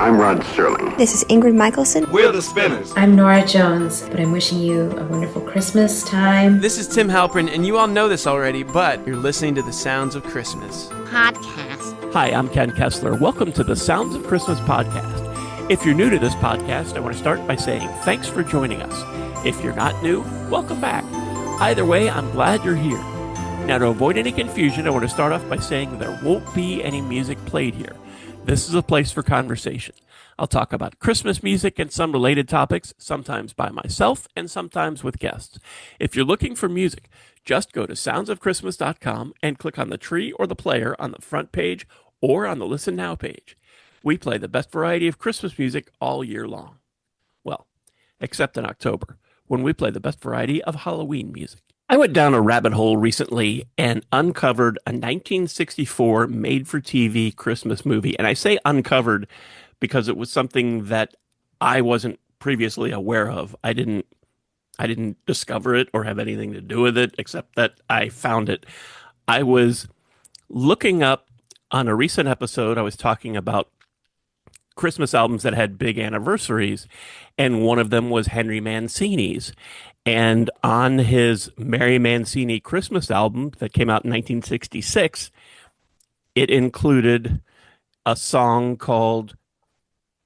I'm Rod Serling. This is Ingrid Michaelson. We're the Spinners. I'm Nora Jones, but I'm wishing you a wonderful Christmas time. This is Tim Halpern, and you all know this already, but you're listening to the Sounds of Christmas podcast. Hi, I'm Ken Kessler. Welcome to the Sounds of Christmas podcast. If you're new to this podcast, I want to start by saying thanks for joining us. If you're not new, welcome back. Either way, I'm glad you're here. Now, to avoid any confusion, I want to start off by saying there won't be any music played here. This is a place for conversation. I'll talk about Christmas music and some related topics, sometimes by myself and sometimes with guests. If you're looking for music, just go to soundsofchristmas.com and click on the tree or the player on the front page or on the Listen Now page. We play the best variety of Christmas music all year long. Well, except in October, when we play the best variety of Halloween music. I went down a rabbit hole recently and uncovered a 1964 made-for-TV Christmas movie. And I say uncovered because it was something that I wasn't previously aware of. I didn't discover it or have anything to do with it, except that I found it. I was looking up on a recent episode, I was talking about Christmas albums that had big anniversaries, and one of them was Henry Mancini's. And on his Mary Mancini Christmas album that came out in 1966, it included a song called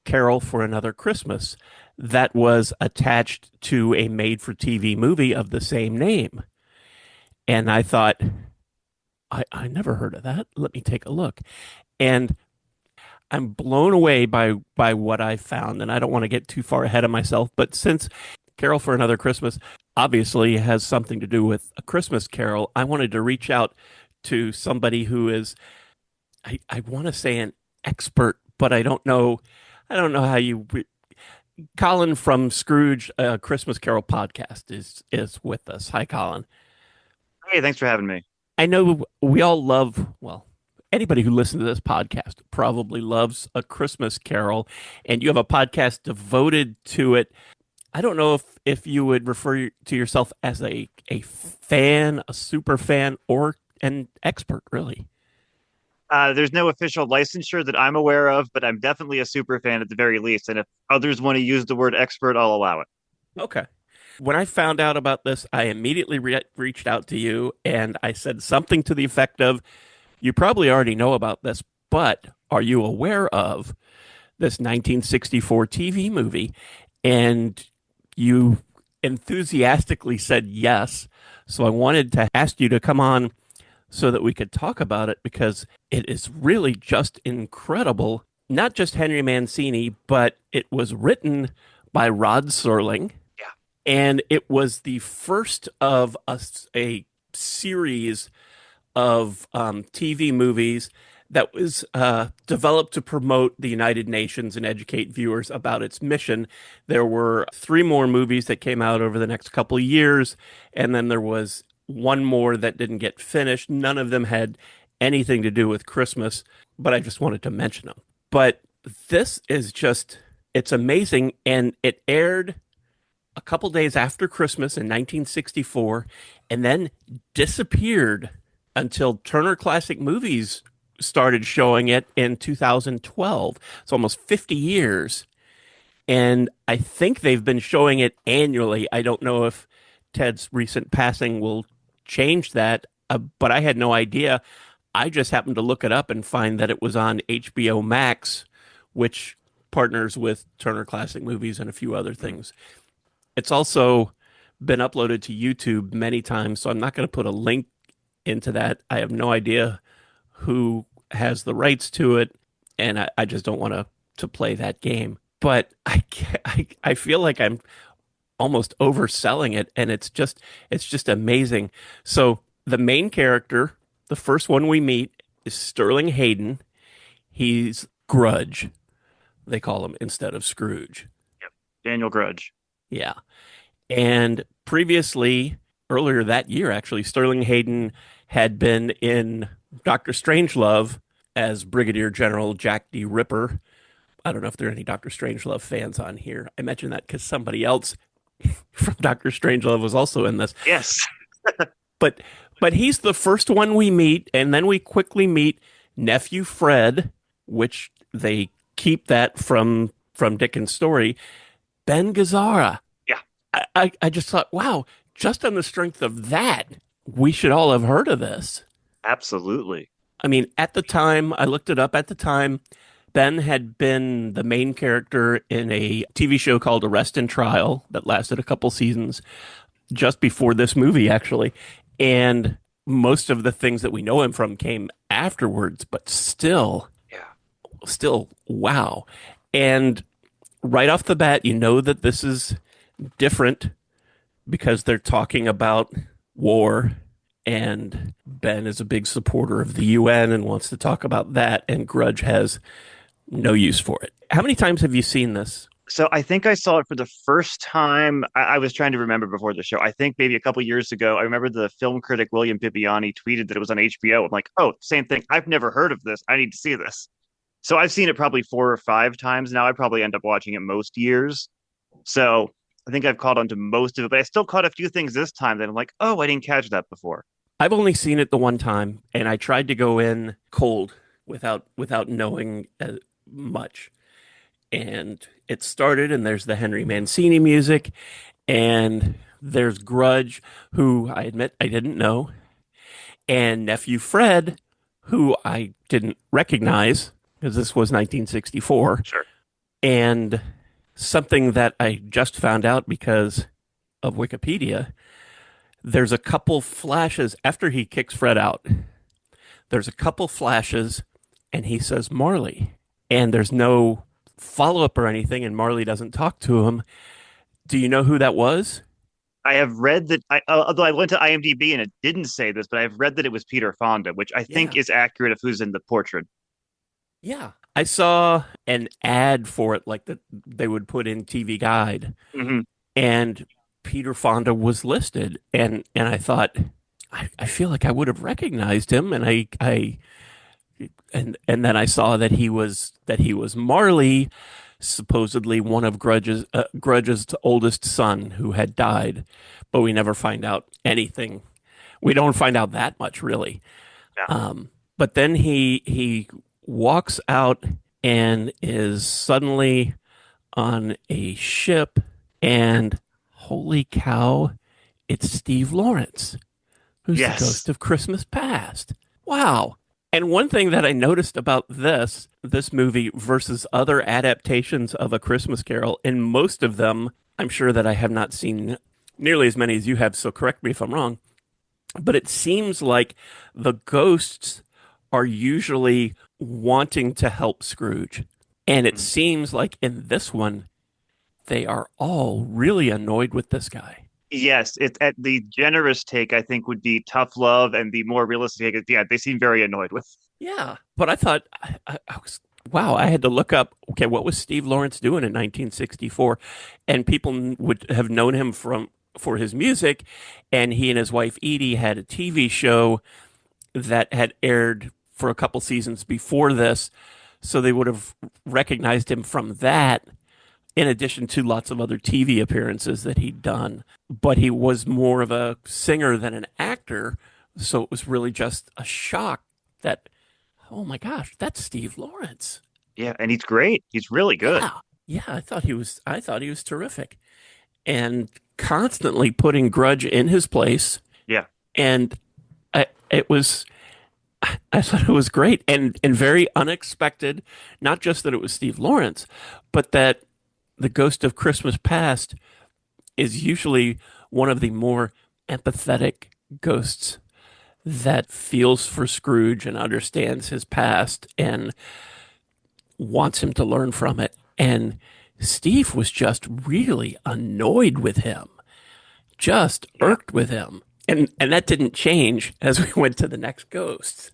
Carol for Another Christmas that was attached to a made-for-TV movie of the same name. And I thought, I never heard of that. Let me take a look. And I'm blown away by what I found, and I don't want to get too far ahead of myself, but since Carol for Another Christmas obviously has something to do with A Christmas Carol, I wanted to reach out to somebody who is, I want to say an expert, but I don't know how you... Collin from Scrooge, Christmas Carol podcast is with us. Hi, Collin. Hey, thanks for having me. I know we all love, well, anybody who listens to this podcast probably loves A Christmas Carol, and you have a podcast devoted to it. I don't know if you would refer to yourself as a fan, a super fan, or an expert, really. There's no official licensure that I'm aware of, but I'm definitely a super fan at the very least. And if others want to use the word expert, I'll allow it. Okay. When I found out about this, I immediately reached out to you, and I said something to the effect of, you probably already know about this, but are you aware of this 1964 TV movie? And you enthusiastically said yes. So I wanted to ask you to come on so that we could talk about it, because it is really just incredible. Not just Henry Mancini, but it was written by Rod Serling. Yeah. And it was the first of a series of TV movies that was developed to promote the United Nations and educate viewers about its mission. There were 3 more movies that came out over the next couple of years, and then there was one more that didn't get finished. None of them had anything to do with Christmas, but I just wanted to mention them. But this is just, it's amazing, and it aired a couple days after Christmas in 1964, and then disappeared until Turner Classic Movies started showing it in 2012. It's almost 50 years. And I think they've been showing it annually. I don't know if Ted's recent passing will change that, but I had no idea. I just happened to look it up and find that it was on HBO Max, which partners with Turner Classic Movies and a few other things. It's also been uploaded to YouTube many times, so I'm not going to put a link into that. I have no idea who has the rights to it, and I just don't want to play that game. But I feel like I'm almost overselling it, and it's just amazing. So the main character, the first one we meet, is Sterling Hayden. He's Grudge, they call him, instead of Scrooge. Yep, Daniel Grudge. Yeah. And previously, earlier that year, actually, Sterling Hayden had been in Dr. Strangelove as Brigadier General Jack D. Ripper. I don't know if there are any Dr. Strangelove fans on here. I mentioned that because somebody else from Dr. Strangelove was also in this. Yes. But he's the first one we meet, and then we quickly meet Nephew Fred, which they keep that from Dickens' story, Ben Gazzara. Yeah, I just thought, wow, just on the strength of that, we should all have heard of this. absolutely. I mean, at the time, I looked it up at the time. Ben had been the main character in a TV show called Arrest and Trial that lasted a couple seasons just before this movie, actually. And most of the things that we know him from came afterwards, but Yeah. still, wow. And right off the bat, you know that this is different because they're talking about war, and Ben is a big supporter of the UN and wants to talk about that, and Grudge has no use for it. How many times have you seen this? So I think I saw it for the first time. I was trying to remember before the show. I think maybe a couple years ago. I remember the film critic William Bibbiani tweeted that it was on HBO. I'm like, oh, same thing. I've never heard of this. I need to see this. So I've seen it probably 4 or 5 times now. I probably end up watching it most years. So I think I've caught on to most of it, but I still caught a few things this time that I'm like, oh, I didn't catch that before. I've only seen it the one time, and I tried to go in cold without knowing much. And it started, and there's the Henry Mancini music, and there's Grudge, who I admit I didn't know, and nephew Fred, who I didn't recognize because this was 1964, Sure. and something that I just found out because of Wikipedia. There's a couple flashes after he kicks Fred out. There's a couple flashes, and he says Marley, and there's no follow up or anything, and Marley doesn't talk to him. Do you know who that was? I have read that, although I went to IMDb and it didn't say this, but I've read that it was Peter Fonda, which I think Yeah. is accurate of who's in the portrait. Yeah. I saw an ad for it, like that they would put in TV Guide, Hmm. and Peter Fonda was listed, and I thought, I feel like I would have recognized him, and and then I saw that he was Marley, supposedly one of Grudge's oldest son who had died, but we never find out anything. We don't find out that much really. Yeah. But then he walks out and is suddenly on a ship, and holy cow, it's Steve Lawrence, who's the Yes. ghost of Christmas Past. Wow. And one thing that I noticed about this movie versus other adaptations of A Christmas Carol, in most of them, I'm sure that I have not seen nearly as many as you have, so correct me if I'm wrong, but it seems like the ghosts are usually wanting to help Scrooge. And it seems like in this one, they are all really annoyed with this guy. Yes, it's at the generous take, I think, would be tough love, and the more realistic take is, yeah, they seem very annoyed with. Yeah. But I thought, I was, wow, I had to look up, okay, what was Steve Lawrence doing in 1964? And people would have known him for his music. And he and his wife, Edie, had a TV show that had aired for a couple seasons before this. So they would have recognized him from that, in addition to lots of other TV appearances that he'd done. But he was more of a singer than an actor. So it was really just a shock that, oh my gosh, that's Steve Lawrence. Yeah, and he's great. He's really good. Yeah. Yeah, I thought he was terrific. And constantly putting Grudge in his place. Yeah. And it was, I thought it was great and very unexpected. Not just that it was Steve Lawrence, but that the Ghost of Christmas Past is usually one of the more empathetic ghosts that feels for Scrooge and understands his past and wants him to learn from it. And Steve was just really annoyed with him, just irked with him. And that didn't change as we went to the next ghosts.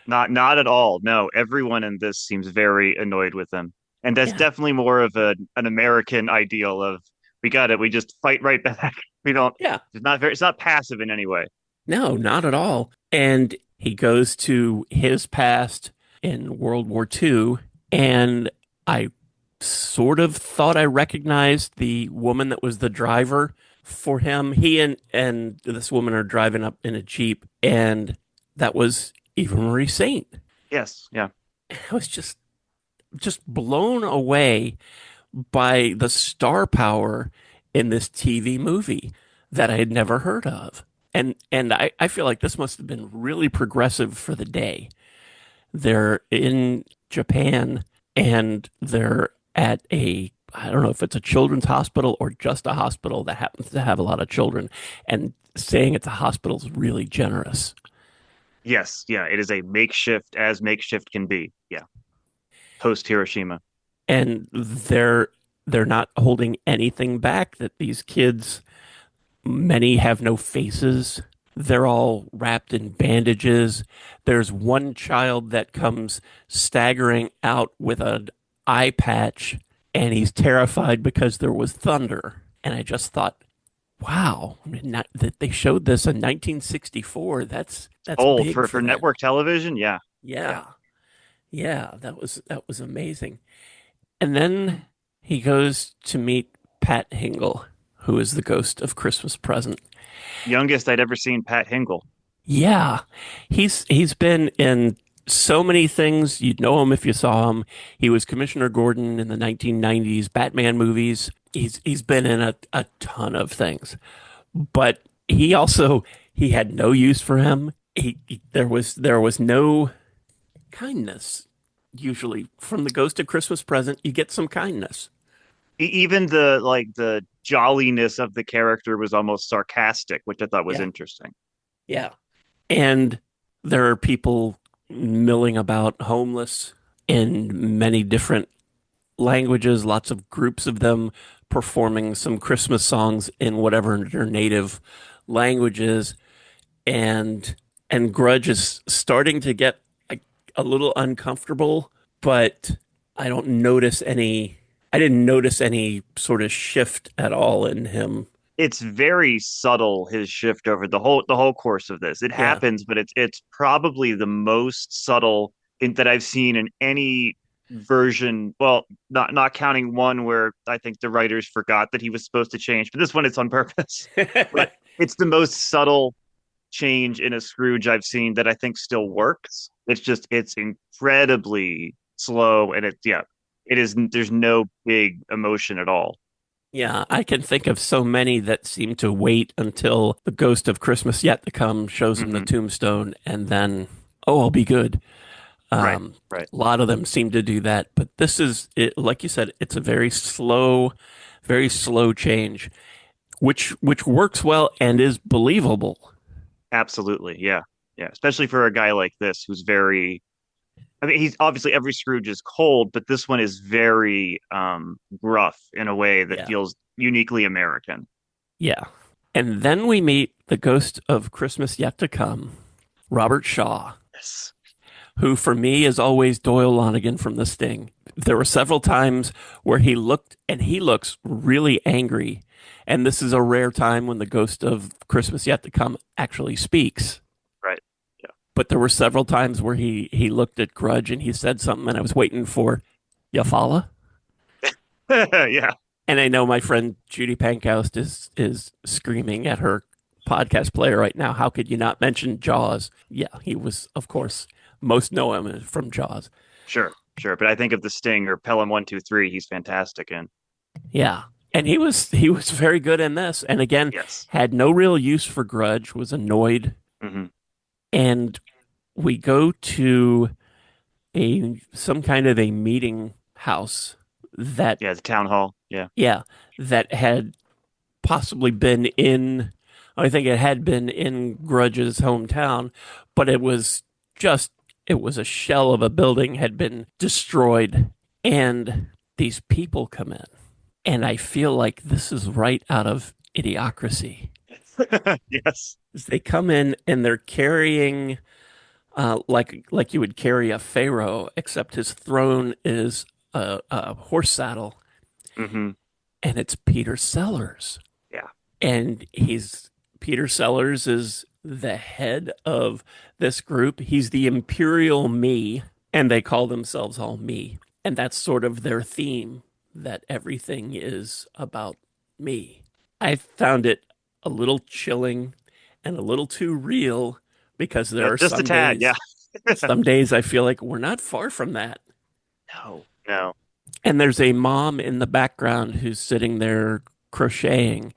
Not at all. No, everyone in this seems very annoyed with him. And that's Yeah. definitely more of an American ideal of we got it, we just fight right back. We don't Yeah. it's not passive in any way. No, not at all. And he goes to his past in World War II, and I sort of thought I recognized the woman that was the driver for him. He and this woman are driving up in a Jeep, and that was Eva Marie Saint. Yes, yeah. I was just, just blown away by the star power in this TV movie that I had never heard of. And I feel like this must have been really progressive for the day. They're in Japan and they're at a, I don't know if it's a children's hospital or just a hospital that happens to have a lot of children. And saying it's a hospital is really generous. Yes, yeah, it is a makeshift as makeshift can be. Yeah, post Hiroshima. And they're not holding anything back, that these kids, many have no faces. They're all wrapped in bandages. There's one child that comes staggering out with an eye patch, and he's terrified because there was thunder. And I just thought, wow, I mean, not, that they showed this in 1964. That's Old big for for them. network television. Yeah, yeah. Yeah, yeah, that was amazing. And then he goes to meet Pat Hingle, who is the ghost of Christmas Present. Youngest I'd ever seen Pat Hingle. Yeah, he's been in so many things. You'd know him if you saw him. He was Commissioner Gordon in the 1990s Batman movies. He's been in a ton of things, but he had no use for him. There was no kindness. Usually from the Ghost of Christmas Present, you get some kindness. Even the jolliness of the character was almost sarcastic, which I thought was Yeah, interesting. yeah. And there are people milling about homeless in many different languages, lots of groups of them performing some Christmas songs in whatever their native language is. And Grudge is starting to get a little uncomfortable, but I don't notice any I didn't notice any sort of shift at all in him. It's very subtle, his shift over the whole course of this. It Yeah. happens, but it's probably the most subtle that I've seen in any version. Well, not counting one where I think the writers forgot that he was supposed to change, but this one it's on purpose. But it's the most subtle change in a Scrooge I've seen that I think still works. It's incredibly slow, and it is. There's no big emotion at all. Yeah, I can think of so many that seem to wait until the ghost of Christmas yet to come shows them the Hmm. tombstone and then, oh, I'll be good. Right, Um, right. a lot of them seem to do that, but this is it, like you said, it's a very slow change, which works well and is believable. Absolutely. Yeah. Yeah. Especially for a guy like this who's very, I mean, he's obviously every Scrooge is cold, but this one is very gruff in a way that Yeah. feels uniquely American. Yeah. And then we meet the ghost of Christmas yet to come, Robert Shaw, Yes. who for me is always Doyle Lonigan from The Sting. There were several times where he looked and he looks really angry. And this is a rare time when the ghost of Christmas yet to come actually speaks. Right. But there were several times where he looked at Grudge and he said something and I was waiting for, you follow? Yeah. Yeah. And I know my friend Judy Pankoust is screaming at her podcast player right now. How could you not mention Jaws? Yeah, he was, of course, most know him from Jaws. Sure. Sure. But I think of the Sting or Pelham 123, he's fantastic in. Yeah. And he was very good in this. And again, Yes. had no real use for Grudge, was annoyed. Hmm. And we go to a some kind of a meeting house that Yeah. The town hall. Yeah. yeah, that had possibly been in, I think it had been in Grudge's hometown, but it was a shell of a building had been destroyed. And these people come in. And I feel like this is right out of Idiocracy. Yes. They come in and they're carrying, like you would carry a pharaoh, except his throne is a horse saddle, Hmm. and it's Peter Sellers. Yeah. And Peter Sellers is the head of this group. He's the Imperial Me, and they call themselves all me. And that's sort of their theme, that everything is about me. I found it a little chilling and a little too real because there are Just a tad. Yeah. some days I feel like we're not far from that. No. No. And there's a mom in the background who's sitting there crocheting,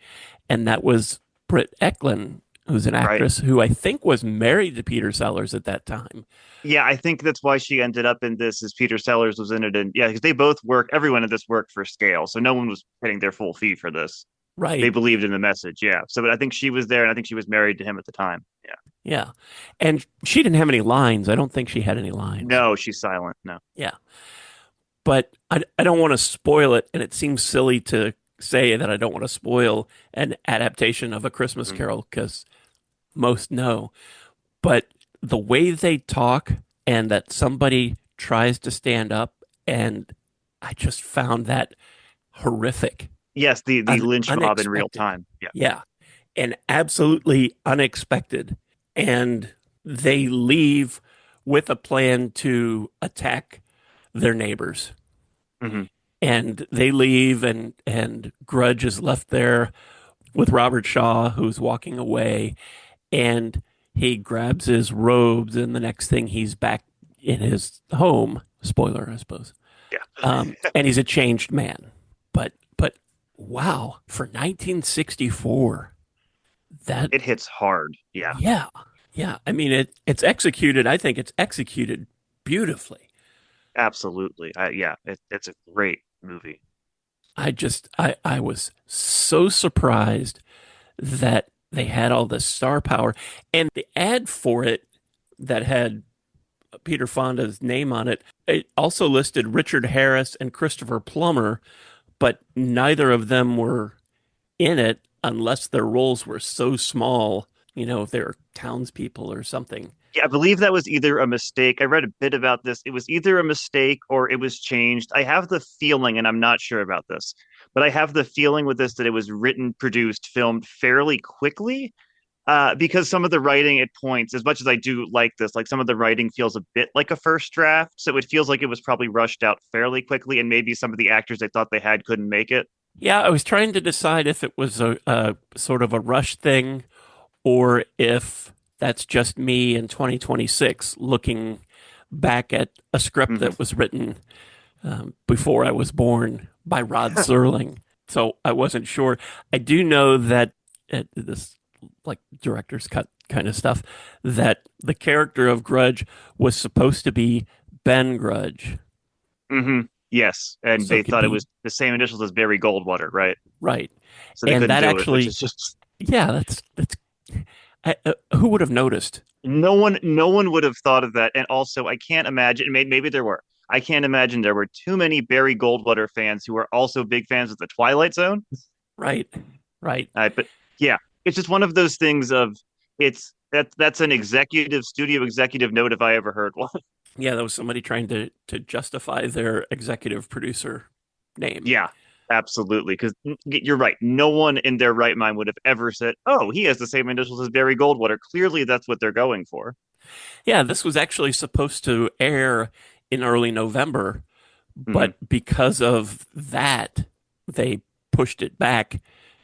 and that was Britt Eklund, who's an Right. actress who I think was married to Peter Sellers at that time. Yeah, I think that's why she ended up in this. Is Peter Sellers was in it, and yeah, because they both work. Everyone in this worked for scale, so no one was getting their full fee for this. They Right. believed in the message. Yeah. So, but I think she was there, and I think she was married to him at the time. Yeah. Yeah. And she didn't have any lines. I don't think she had any lines. No, she's silent. No. Yeah. But I don't want to spoil it. And it seems silly to say that I don't want to spoil an adaptation of A Christmas Mhm. Carol because most know. But the way they talk and that somebody tries to stand up, and I just found that horrific, Yes, the lynch mob in real unexpected. time. Yeah. Yeah. And absolutely unexpected. And they leave with a plan to attack their neighbors. Hmm. And they leave, and Grudge is left there with Robert Shaw, who's walking away, and he grabs his robes, and the next thing he's back in his home. Spoiler, I suppose. Yeah. And he's a changed man. But wow, for 1964, that It hits hard. Yeah. yeah, yeah. I mean, it's executed. I think it's executed beautifully. Absolutely. Yeah. It's a great movie. I was so surprised that they had all this star power, and the ad for it that had Peter Fonda's name on it. It also listed Richard Harris and Christopher Plummer, but neither of them were in it unless their roles were so small, if they were townspeople or something. Yeah, I believe that was either a mistake. I read a bit about this. It was either a mistake or it was changed. I have the feeling, and I'm not sure about this, but I have the feeling with this that it was written, produced, filmed fairly quickly. Because some of the writing at points, as much as I do like this, like some of the writing feels a bit like a first draft. So it feels like it was probably rushed out fairly quickly, and maybe some of the actors they thought they had couldn't make it. Yeah, I was trying to decide if it was a sort of a rush thing or if that's just me in 2026 looking back at a script Hmm. that was written before I was born by Rod Serling. So I wasn't sure. I do know that this, like director's cut kind of stuff, that the character of Grudge was supposed to be Ben Grudge. Hmm. Yes, and So they it could thought it be was the same initials as Barry Goldwater, right? right. So they And couldn't that do it, which actually, is just yeah, that's who would have noticed? no one would have thought of that. And also, I can't imagine. Maybe there were. I can't imagine there were too many Barry Goldwater fans who are also big fans of the Twilight Zone. Right, right. But yeah, it's just one of those things of that's an executive studio executive note if I ever heard one. Yeah, that was somebody trying to justify their executive producer name. Yeah, absolutely. Because you're right. No one in their right mind would have ever said, "Oh, he has the same initials as Barry Goldwater." Clearly, that's what they're going for. Yeah, this was actually supposed to air in early November, Hmm. but because of that, they pushed it back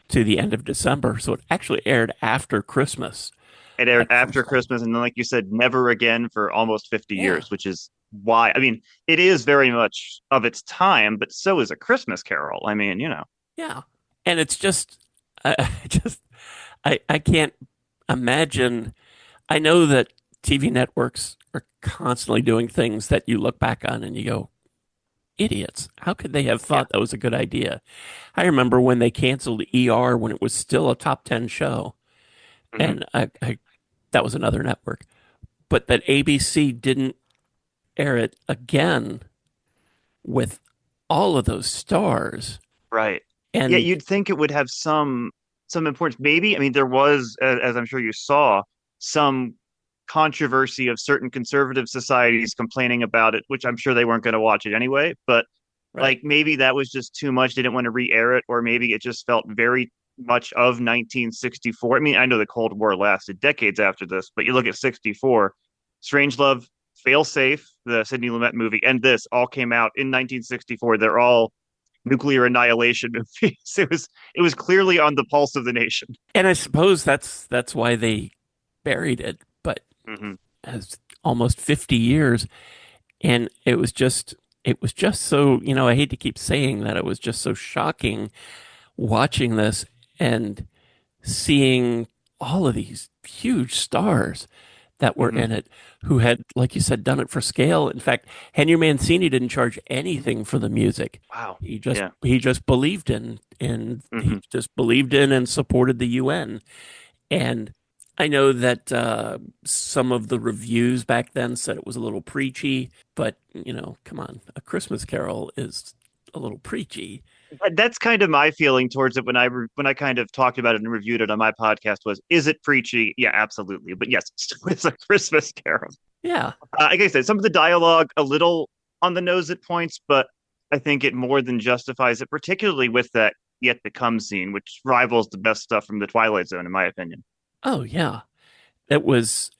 to the end of December. So it actually aired after Christmas It aired that after first time. Christmas, and then, like you said, never again for almost 50 Yeah, years, which is why. I mean, it is very much of its time, but so is A Christmas Carol. I mean, yeah. And it's just, I just, I can't imagine. I know that TV networks are constantly doing things that you look back on and you go, idiots. How could they have yeah. thought that was a good idea? I remember when they canceled ER when it was still a top 10 show. Hmm. And that was another network. But that ABC didn't air it again with all of those stars. Right. Yeah, And you'd think it would have some importance. Maybe, I mean, there was, as I'm sure you saw, some controversy of certain conservative societies complaining about it, which I'm sure they weren't going to watch it anyway. But right, like maybe that was just too much. They didn't want to re-air it, or maybe it just felt very much of 1964. I mean, I know the Cold War lasted decades after this, but you look at 64, Strangelove, Failsafe, the Sidney Lumet movie, and this all came out in 1964. They're all nuclear annihilation movies. It was clearly on the pulse of the nation. and I suppose that's why they buried it. But Hmm. as almost 50 years, and it was just it was just so, I hate to keep saying that, it was just so shocking watching this and seeing all of these huge stars that were Hmm. in it who had, like you said, done it for scale. In fact, Henry Mancini didn't charge anything for the music. Wow. He just Yeah. he just believed in he Hmm. just believed in and supported the UN. And I know that some of the reviews back then said it was a little preachy, but come on, A Christmas Carol is a little preachy. That's kind of my feeling towards it when when I kind of talked about it and reviewed it on my podcast was, is it preachy? Yeah, absolutely. But yes, it's a Christmas Carol. Yeah. Like I said, some of the dialogue a little on the nose at points, but I think it more than justifies it, particularly with that yet to come scene, which rivals the best stuff from the Twilight Zone, in my opinion. Oh yeah. It was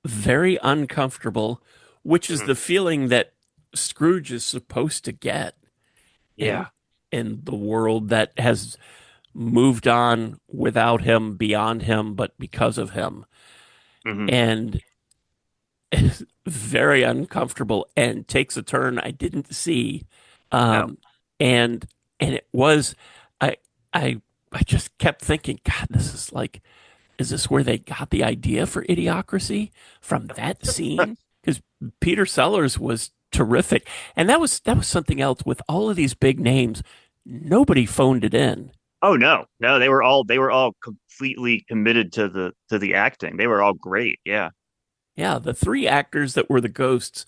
very uncomfortable, which is Mhm. the feeling that Scrooge is supposed to get in Yeah. in the world that has moved on without him, beyond him, but because of him. Hmm. And it's very uncomfortable and takes a turn I didn't see. No. Um, and and it was I I I just kept thinking, God, this is like, is this where they got the idea for Idiocracy from that scene? Because Peter Sellers was terrific, and that was something else with all of these big names. Nobody phoned it in. Oh no, no, they were all completely committed to the acting. They were all great. Yeah. Yeah, the three actors that were the ghosts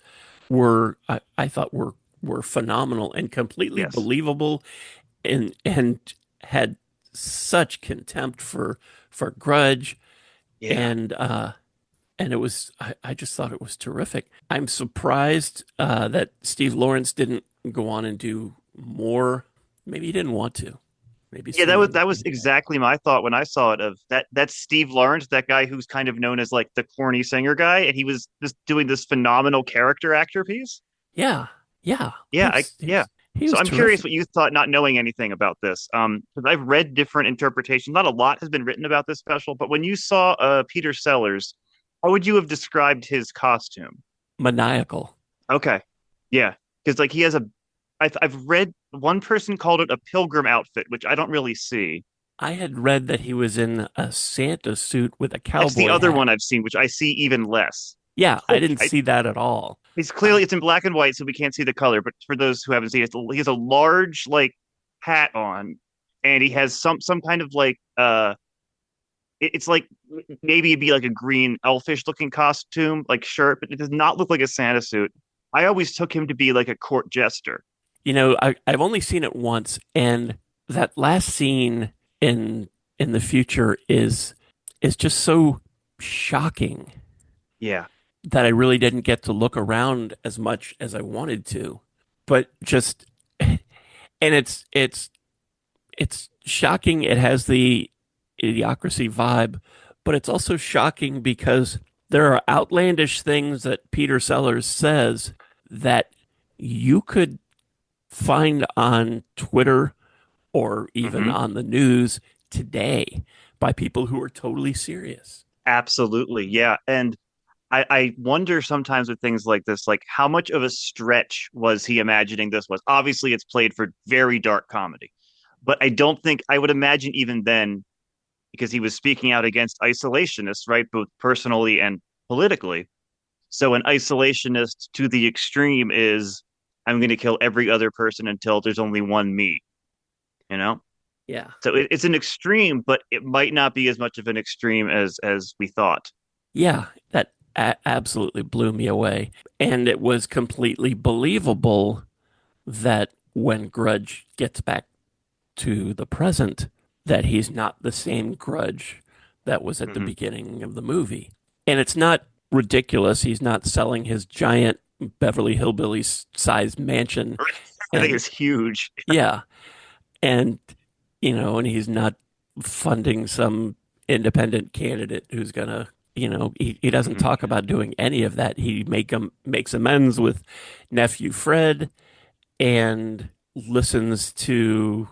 were I thought were phenomenal and completely Yes. believable, and had such contempt for Grudge, Yeah. and it was I just thought it was terrific. I'm surprised that Steve Lawrence didn't go on and do more. Maybe he didn't want to. Maybe Yeah, Steve that didn't was think that. exactly my thought when I saw it. Of that's Steve Lawrence, that guy who's kind of known as like the corny singer guy, and he was just doing this phenomenal character actor piece. Yeah, yeah. Yeah, yeah. He So was I'm curious terrific. what you thought, not knowing anything about this. Because I've read different interpretations. Not a lot has been written about this special, but when you saw Peter Sellers, how would you have described his costume? Maniacal. Okay, yeah, because like he has a, I've read one person called it a pilgrim outfit, which I don't really see. I had read that he was in a Santa suit with a That's the cowboy other hat. one I've seen, which I see even less. Yeah, I didn't I, see that at all. It's Uh, clearly it's in black and white, so we can't see the color. But for those who haven't seen it, he has a large like hat on, and he has some kind of like it's like maybe it'd be like a green elfish looking costume, like shirt, but it does not look like a Santa suit. I always took him to be like a court jester. I've only seen it once, and that last scene in in the future is just so shocking Yeah. that I really didn't get to look around as much as I wanted to. But just and it's shocking. It has the idiocracy vibe, but it's also shocking because there are outlandish things that Peter Sellers says that you could find on Twitter or even Hmm. on the news today by people who are totally serious. Absolutely. Yeah. And I wonder sometimes with things like this, like how much of a stretch was he imagining this was? Obviously, it's played for very dark comedy, but I don't think I would imagine even then, because he was speaking out against isolationists, right? Both personally and politically. So an isolationist to the extreme is I'm going to kill every other person until there's only one me, you know? Yeah. So it's an extreme, but it might not be as much of an extreme as we thought. Yeah, that absolutely blew me away. And it was completely believable that when Grudge gets back to the present, that he's not the same Grudge that was at the Hmm. beginning of the movie. And it's not ridiculous. He's not selling his giant Beverly Hillbillies sized mansion. I think And it's huge. yeah, and and he's not funding some independent candidate who's gonna, he doesn't Hmm. talk about doing any of that. He makes amends with nephew Fred and listens to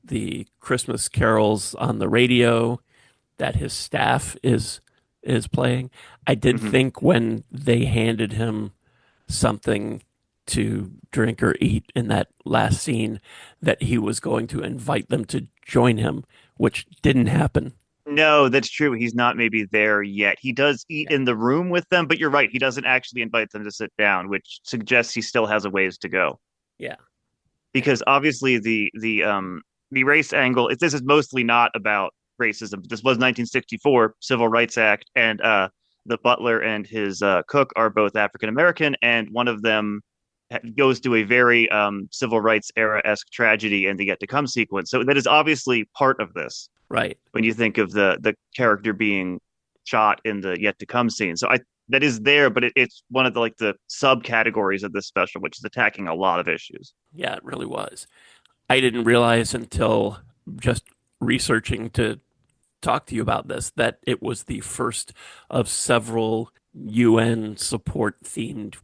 the Christmas carols on the radio that his staff is playing. I did Hmm. think when they handed him something to drink or eat in that last scene that he was going to invite them to join him, which didn't happen. No, that's true. He's not maybe there yet. He does eat Yeah. in the room with them, but you're right. He doesn't actually invite them to sit down, which suggests he still has a ways to go. Yeah. Because obviously the race angle, this is mostly not about racism. This was 1964 Civil Rights Act, and the butler and his cook are both African American, and one of them goes to a very civil rights era esque tragedy in the Yet to Come sequence. So that is obviously part of this Right. when you think of the character being shot in the Yet to Come scene. So I that is there, but it's one of the like the subcategories of this special, which is attacking a lot of issues. Yeah, it really was. I didn't realize until just researching to talk to you about this that it was the first of several UN support themed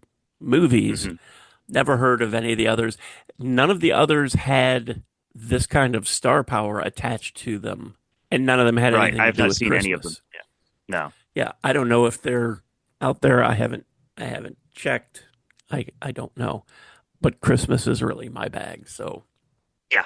movies. Mm-hmm. Never heard of any of the others. None of the others had this kind of star power attached to them, and none of them had Right. anything I to have do not with seen any of them. Christmas. Yeah. No. Yeah, I don't know if they're out there. I haven't checked. I don't know. But Christmas is really my bag. So Yeah.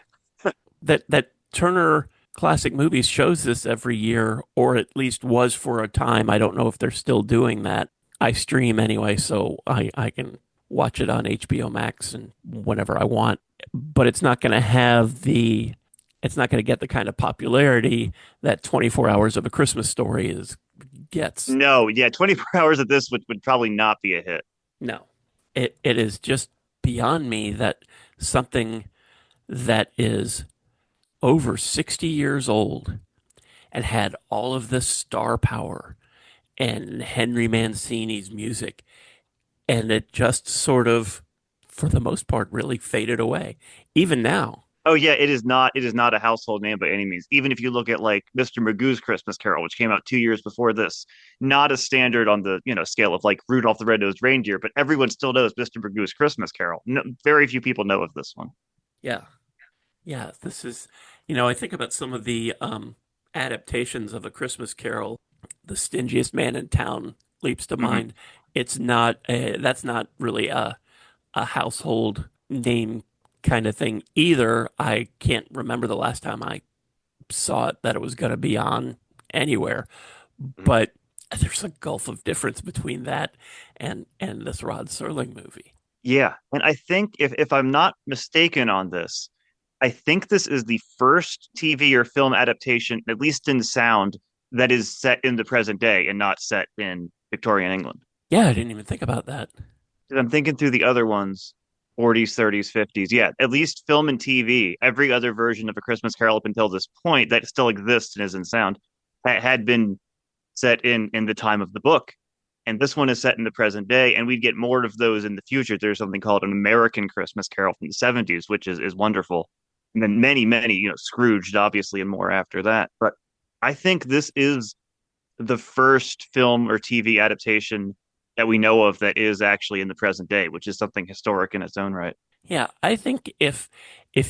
that Turner Classic Movies shows this every year, or at least was for a time. I don't know if they're still doing that. I stream anyway, so I can watch it on HBO Max and whenever I want. But it's not going to have it's not going to get the kind of popularity that 24 Hours of a Christmas Story gets. No, yeah, 24 hours of this would probably not be a hit. No, it is just beyond me that something that is over 60 years old and had all of this star power and Henry Mancini's music, and it just sort of, for the most part, really faded away. Even now, Oh yeah, it is not a household name by any means. Even if you look at like Mr. Magoo's Christmas Carol, which came out 2 years before this, not a standard on the scale of like Rudolph the Red-Nosed Reindeer, but everyone still knows Mr. Magoo's Christmas Carol. No, very few people know of this one. yeah, yeah, this is, I think about some of the adaptations of A Christmas Carol. The Stingiest Man in Town leaps to Hmm. mind. That's not really a household name kind of thing either. I can't remember the last time I saw it that it was going to be on anywhere, but there's a gulf of difference between that and this Rod Serling movie. Yeah, and I think if I'm not mistaken on this, I think this is the first TV or film adaptation, at least in sound, that is set in the present day and not set in Victorian England. Yeah, I didn't even think about that. 'Cause I'm thinking through the other ones, 40s, 30s, 50s. Yeah, at least film and TV, every other version of A Christmas Carol up until this point that still exists and is in sound had been set in the time of the book. And this one is set in the present day, and we'd get more of those in the future. There's something called an American Christmas Carol from the 70s, which is wonderful. And then many, many, Scrooged, obviously, and more after that. But I think this is the first film or TV adaptation that we know of that is actually in the present day, which is something historic in its own right. Yeah, I think if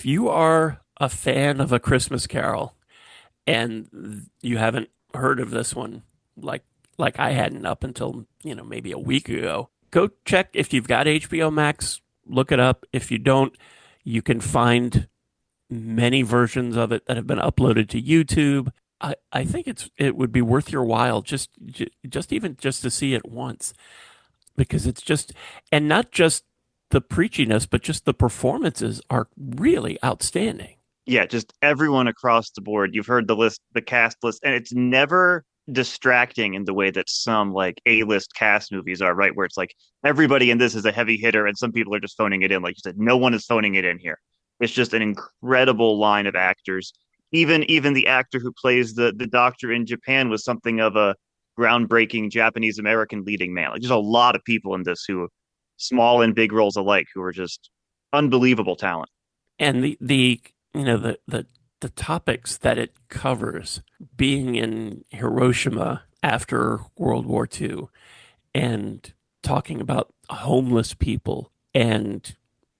you are a fan of A Christmas Carol and you haven't heard of this one, like I hadn't up until, maybe a week ago, go check if you've got HBO Max, look it up. If you don't, you can find many versions of it that have been uploaded to YouTube. I think it would be worth your while just to see it once, because it's just, and not just the preachiness, but just the performances are really outstanding. Yeah, just everyone across the board. You've heard the list, the cast list, and it's never distracting in the way that some like A-list cast movies are, right? Where it's like everybody in this is a heavy hitter and some people are just phoning it in. Like you said, no one is phoning it in here. It's just an incredible line of actors. Even the actor who plays the doctor in Japan was something of a groundbreaking Japanese American leading man. Like there's a lot of people in this who small and big roles alike who are just unbelievable talent. And the topics that it covers, being in Hiroshima after World War II and talking about homeless people, and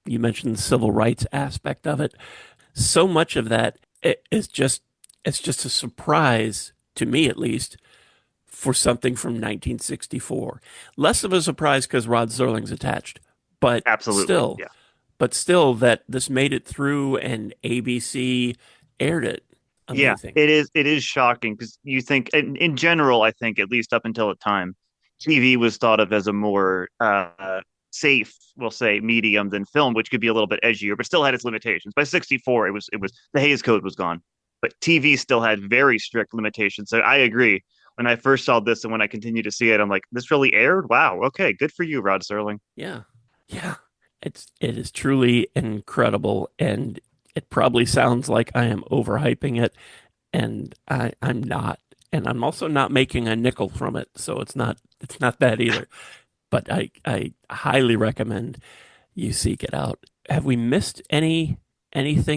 you mentioned the civil rights aspect of it. So much of that is just, it's just a surprise to me, at least, for something from 1964. Less of a surprise because Rod Serling's attached, but Absolutely. still, Yeah. that this made it through and ABC aired it. Yeah, Amazing. it is shocking because you think in general, I think at least up until the time, TV was thought of as a more safe, we'll say, medium than film, which could be a little bit edgier, but still had its limitations. By 64, it was the Hays Code was gone. But TV still had very strict limitations. So I agree. When I first saw this and when I continue to see it, I'm like, this really aired? Wow, okay, good for you, Rod Serling. Yeah. Yeah. It is truly incredible, and it probably sounds like I am overhyping it, and I'm not. And I'm also not making a nickel from it, so it's not that either. But I highly recommend you seek it out. Have we missed anything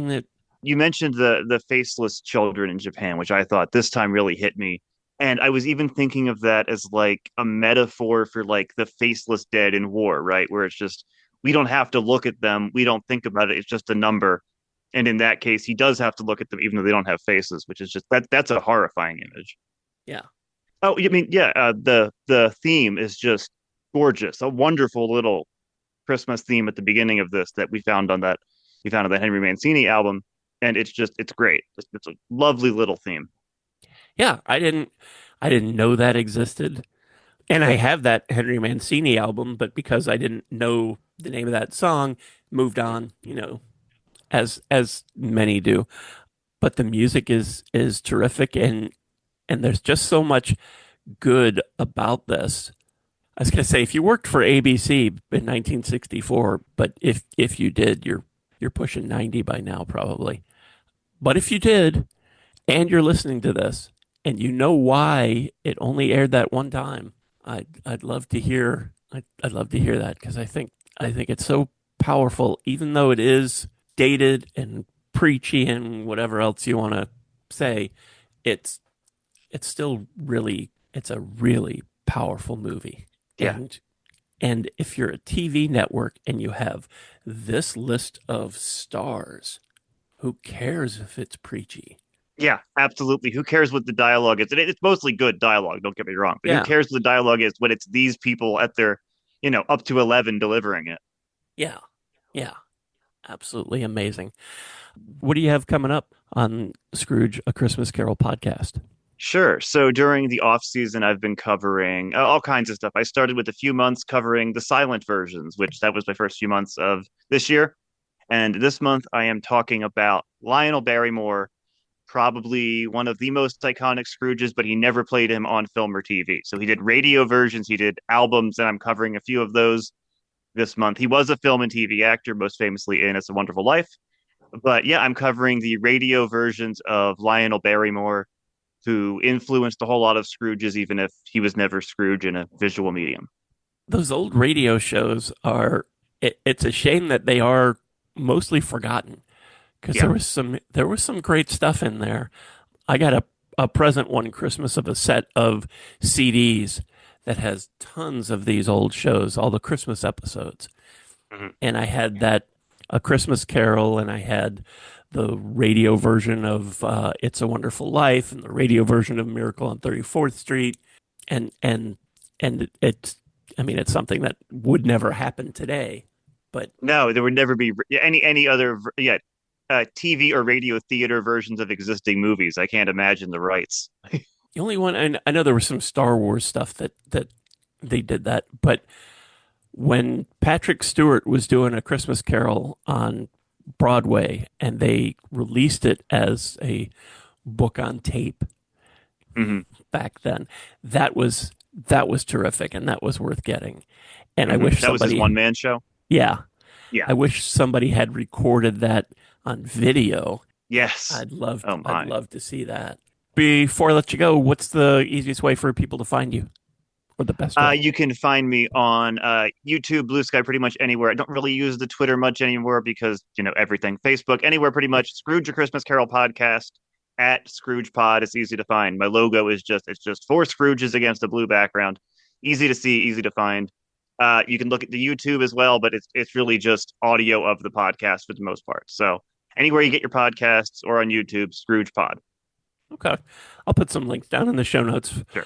that You mentioned the faceless children in Japan, which I thought this time really hit me. And I was even thinking of that as like a metaphor for like the faceless dead in war, right? Where it's just we don't have to look at them, we don't think about it, it's just a number. And in that case, he does have to look at them even though they don't have faces, which is just that's a horrifying image. yeah. Oh, you mean yeah, the theme is just gorgeous. A wonderful little Christmas theme at the beginning of this that we found on the Henry Mancini album, and it's great. It's a lovely little theme. Yeah, I didn't know that existed. And I have that Henry Mancini album, but because I didn't know the name of that song, moved on, as many do. But the music is terrific, and there's just so much good about this. I was going to say, if you worked for ABC in 1964, but if you did, you're pushing 90 by now probably. But if you did, and you're listening to this, and you know why it only aired that one time, I'd love to hear I'd love to hear that, because I think it's so powerful, even though it is dated and preachy and whatever else you want to say. It's it's still really it's a really powerful movie. Yeah, And if you're a TV network and you have this list of stars, who cares if it's preachy? yeah, absolutely. Who cares what the dialogue is? It's mostly good dialogue. Don't get me wrong, but who Yeah, cares what the dialogue is when it's these people at their, up to 11 delivering it? yeah, yeah. Absolutely amazing. What do you have coming up on Scrooge, A Christmas Carol podcast? Sure. So during the off season, I've been covering all kinds of stuff. I started with a few months covering the silent versions, which that was my first few months of this year. And this month, I am talking about Lionel Barrymore, probably one of the most iconic Scrooges, but he never played him on film or TV. So he did radio versions, he did albums, and I'm covering a few of those this month. He was a film and TV actor, most famously in It's a Wonderful Life. But yeah, I'm covering the radio versions of Lionel Barrymore, who influenced a whole lot of Scrooges, even if he was never Scrooge in a visual medium. Those old radio shows it's a shame that they are mostly forgotten, because Yeah. there was some great stuff in there. I got a present one Christmas of a set of CDs that has tons of these old shows, all the Christmas episodes. Mhm. And I had that A Christmas Carol, and I had the radio version of It's a Wonderful Life, and the radio version of Miracle on 34th Street, and it's I mean, it's something that would never happen today, but No, there would never be any other TV or radio theater versions of existing movies. I can't imagine the rights. the only one, and I know there was some Star Wars stuff that they did that, but when Patrick Stewart was doing A Christmas Carol on Broadway and they released it as a book on tape Hmm. back then, that was terrific, and that was worth getting. And I wish That was his somebody, one man show. yeah, Yeah. I wish somebody had recorded that on video. Yes. Oh I'd my. love to see that. Before I let you go, what's the easiest way for people to find you, or the best way? You can find me on YouTube, Blue Sky, pretty much anywhere. I don't really use the Twitter much anymore because, everything. Facebook, anywhere pretty much. Scrooge, a Christmas Carol podcast at Scrooge Pod. It's easy to find. My logo it's just four Scrooges against a blue background. Easy to see, easy to find. You can look at the YouTube as well, but it's really just audio of the podcast for the most part. So anywhere you get your podcasts or on YouTube, Scrooge Pod. Okay. I'll put some links down in the show notes Sure.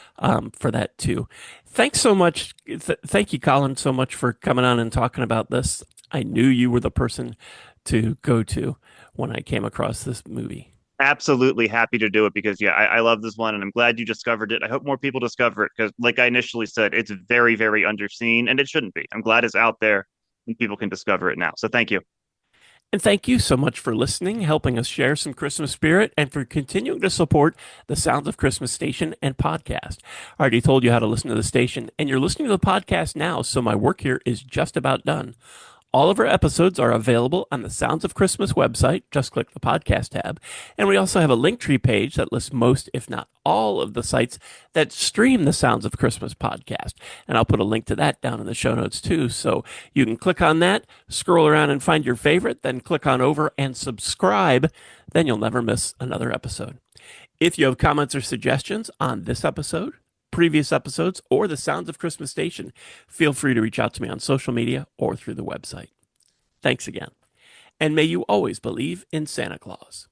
for that too. Thanks so much. Thank you, Colin, so much for coming on and talking about this. I knew you were the person to go to when I came across this movie. Absolutely happy to do it because yeah, I love this one and I'm glad you discovered it. I hope more people discover it because, like I initially said, it's very, very underseen and it shouldn't be. I'm glad it's out there and people can discover it now. So thank you. And thank you so much for listening, helping us share some Christmas spirit, and for continuing to support the Sounds of Christmas station and podcast. I already told you how to listen to the station, and you're listening to the podcast now, so my work here is just about done. All of our episodes are available on the Sounds of Christmas website. Just click the podcast tab. And we also have a Linktree page that lists most, if not all, of the sites that stream the Sounds of Christmas podcast. And I'll put a link to that down in the show notes too. So you can click on that, scroll around and find your favorite, then click on over and subscribe. Then you'll never miss another episode. If you have comments or suggestions on this episode, previous episodes, or the Sounds of Christmas station, feel free to reach out to me on social media or through the website. Thanks again. And may you always believe in Santa Claus.